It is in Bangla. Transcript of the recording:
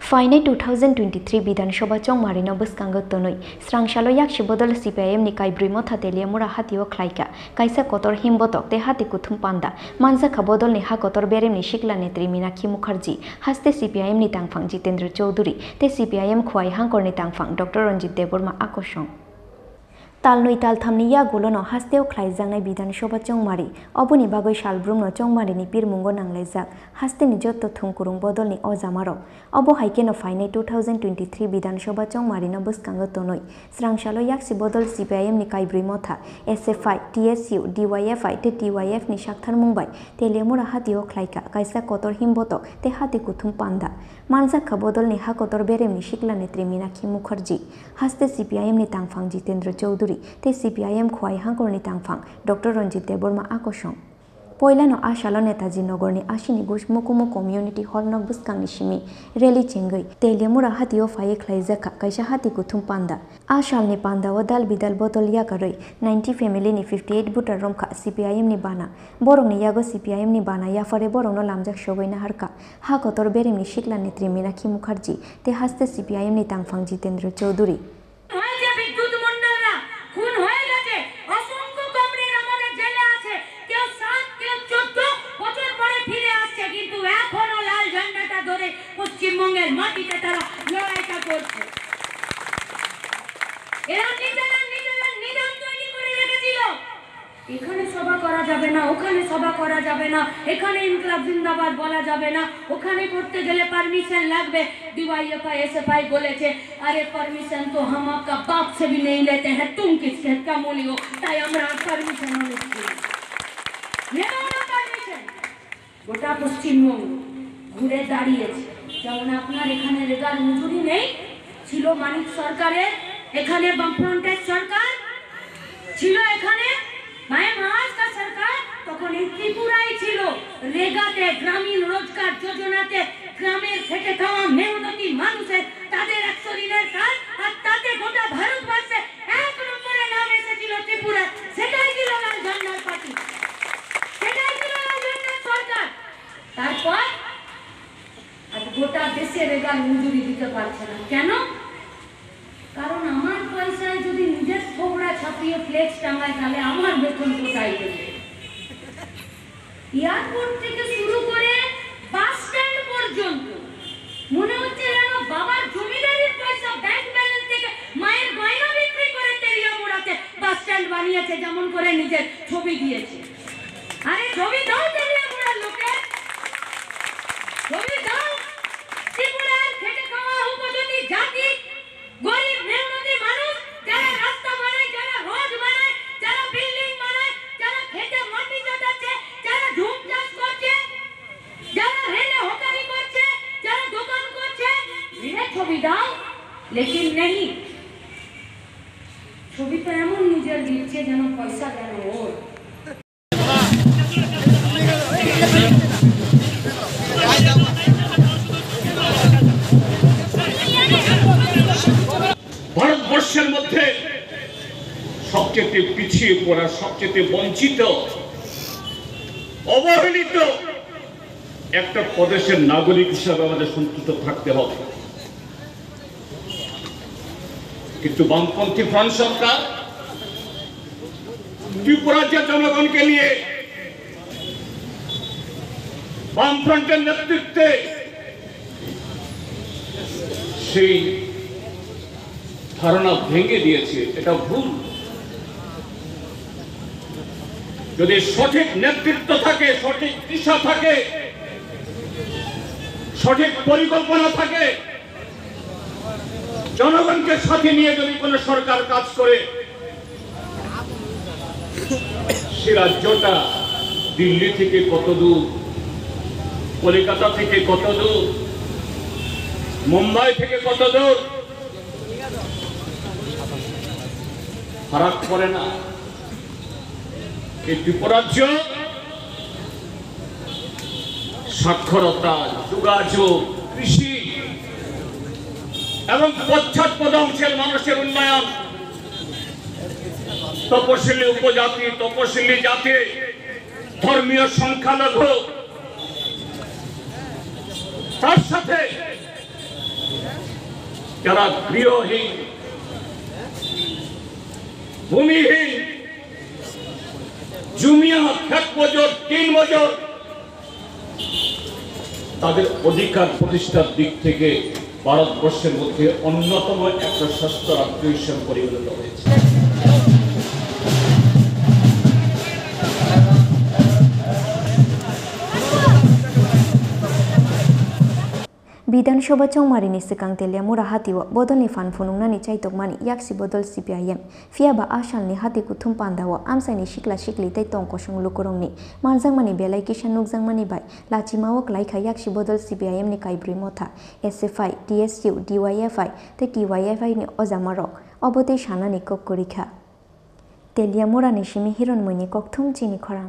फाइनाय 2023 विधानसभा चौमारिनो बसकांगो तोनै स्रांसालो याक्षि बदल CPIM नि काइब्रिमो थातेलिया मुरा हातियो ख्लाइका काइसा कतर हिमबतक ते हाति कुथुम पान्दा मानजाखा बदल नि हा कतर बेरेमनि शिखला नेत्री मीनाक्षी मुखार्जी हास्ते CPIM नि तांगफां जितेंद्र चौधुरी ते CPIM खुवाई हांकरनि तांगफां डॉक्टर रंजित देबबर्मा आकर्षण तालनै तालथामनि यागुलोनो हास्तेव ख्लाइजांनाय विधानसभा चौमारि अबुनि बागै सालब्रुमनो चौमारिनि पिरमुंगो नांलायजाक हास्तेनि जत्तो थुंकुरुं बदलनि अजामारो अबो हाइकेनो फाइनाय 2023 विधानसभा चौमारिनो बसकांगो तोनै स्रांसालो याक्षि बदल CPIM नि काइब्रि मथा SFI TSU DYFI ते TYF नि साकथार मुंबाय तेलियामुरा हातियो ख्लाइका काइसा कतर हिमबतक ते हाति कुथुम पान्दा मानजाखा बदलनि हा कतर बेरेमनि शिखला नेत्री मीनाक्षी मुखार्जी हास्ते CPIM नि तांगफां जितेंद्र चौधुरी ते CPIM खुवाई हांकरनि तांगफां डॉक्टर रंजित देबबर्मा आकर्षण पयलानो आशालो नेताजी नगरनि आशिनि गुस मुकुमु कम्युनिटी हल नक बसकांनि सिमी रेली चेंगै तेलियामुरा हातियो फाये ख्लाइजाखा काइसा हाति कुथुम पान्दा आशालनि पान्दाव दाल बिदाल बदल यागारै 90 फेमिलिनि 58 बुटार रमखा CPIM नि बाना बरंनि यागो CPIM नि बाना याफारे बरंनो लामजाक सगैना हारका हा कतर बेरेमनि शिखला नेत्री मीनाक्षी मुखार्जी ते हास्ते CPIM नि तांगफां जितेंद्र चौधुरी পশ্চিমবঙ্গের মাটিতে তারা লড়াইটা করছে এরা নিজেরা নিজাম তৈরি করে রেখেছিল এখানে সভা করা যাবে না ওখানে সভা করা যাবে না এখানে ইনকলাব জিন্দাবাদ বলা যাবে না ওখানে করতে গেলে পারমিশন লাগবে DYFI SFI বলেছে আরে পারমিশন তো हम आपका बाप से भी नहीं लेते हैं तुम किसके क्या मूली हो তাই আমরা পারমিশন নিচ্ছি নেব না পারমিশন গোটা পশ্চিমবঙ্গ ঘুরে দাঁড়িয়েছে যেমন আপনার এখানে রেগার মজুরি নেই ছিল মানিক সরকারের এখানে বামফ্রন্টের সরকার ছিল এখানে মায়ে মহারাষ্ট্র সরকার তখন এই ত্রিপুরাই ছিল রেগাতে গ্রামীণ রোজগার যোজনাতে গ্রামের খেটে খাওয়া মেহনতি মানুষের তাদের 100 দিনের কাজ আর তাতে গোটা ভারতবর্ষে এক নম্বরে নাম এসেছিল ত্রিপুরা সেটাই ছিল লাল ঝান্ডার পার্টি সেটাই ছিল লাল ঝান্ডার সরকার তারপর গোটা দেশে রেগার মজুরি দিতে পারছে না কেন কারণ আমার পয়সায় যদি নিজের থোবড়া ছাপিয়ে ফ্লেক্স টাঙায় তাহলে আমার বেতন কোথায় দেবে এয়ারপোর্ট থেকে শুরু করে বাস স্ট্যান্ড পর্যন্ত মনে হচ্ছে যেন বাবার জমিদারির পয়সা ব্যাংক ব্যালেন্স থেকে মায়ের গয়না বিক্রি করে তেলিয়ামুড়াতে বাস স্ট্যান্ড বানিয়েছে যেমন করে নিজের ছবি দিয়েছে আরে ছবি দাও তেলিয়ামুড়ার লোকে ছবি দাও ত্রিপুরার খেটে খাওয়া উপজাতি জাতি গরিব মেহনতি মানুষ যারা রাস্তা বানায় যারা রোড বানায় যারা বিল্ডিং বানায় যারা খেতে মাটি চাটাচ্ছে যারা ঝুম চাষ করছে যারা রেলে হকারি করছে যারা দোকান করছে মেরে ছবি দাও লেকিন নেই ছবি তো এমন নিজের দিচ্ছে যেন পয়সা যেন ওর ভারতবর্ষের মধ্যে সবচেয়ে পিছিয়ে পড়া সবচেয়ে বঞ্চিত অবহেলিত একটা প্রদেশের নাগরিক হিসাবে আমাদের সন্তুষ্ট থাকতে হবে কিন্তু বামপন্থী ফ্রন্ট সরকার ত্রিপুরার জনগণকে নিয়ে বামফ্রন্টের নেতৃত্বে সেই ধারণা ভেঙে দিয়েছে এটা ভুল যদি সঠিক নেতৃত্ব থাকে সঠিক দিশা থাকে সঠিক পরিকল্পনা থাকে জনগণকে সাথে নিয়ে যদি কোনো সরকার কাজ করে সে রাজ্যটা দিল্লি থেকে কত দূর কলকাতা থেকে কত দূর মুম্বাই থেকে কত দূর ফারাক পড়ে না এই ত্রিপুরাজ্য সাক্ষরতা যোগাযোগ কৃষি এবং পশ্চাৎপদ অংশের মানুষের উন্নয়ন তপশিলি উপজাতি তপশিলি জাতি ধর্মীয় সংখ্যালঘু তার সাথে যারা গৃহহীন, ভূমিহীন, জুমিয়া 1 বছর 3 বছর, তাদের অধিকার প্রতিষ্ঠার দিক থেকে ভারতবর্ষের মধ্যে অন্যতম একটা স্বাস্থ্য রাজ্য হিসেবে পরিগণিত হয়েছে। বিধানসভা চংমারিনি सिगां तेलियामुरा हातिव बदलनि फान फुनुंगनानि चाइतकमानि याक्सि बदल CPIM फियाबा आशालनि हाति कुथुम पान्दाव आमसाइनि सिक्ला सिक्लि तै तंकसं लुकुरंनि मानजांमानि बेलाय किसान नुकजांमानि बाय लाचिमाव क्लाइखा याक्सि बदल CPIM नि काइब्रि मथा SFI DSU DYFI तै TYFI नि अजामारक अबते सानानि कक्करिखा तेलियामुरानि सिमि हिरनमयनि ककथुम चिनि खरां।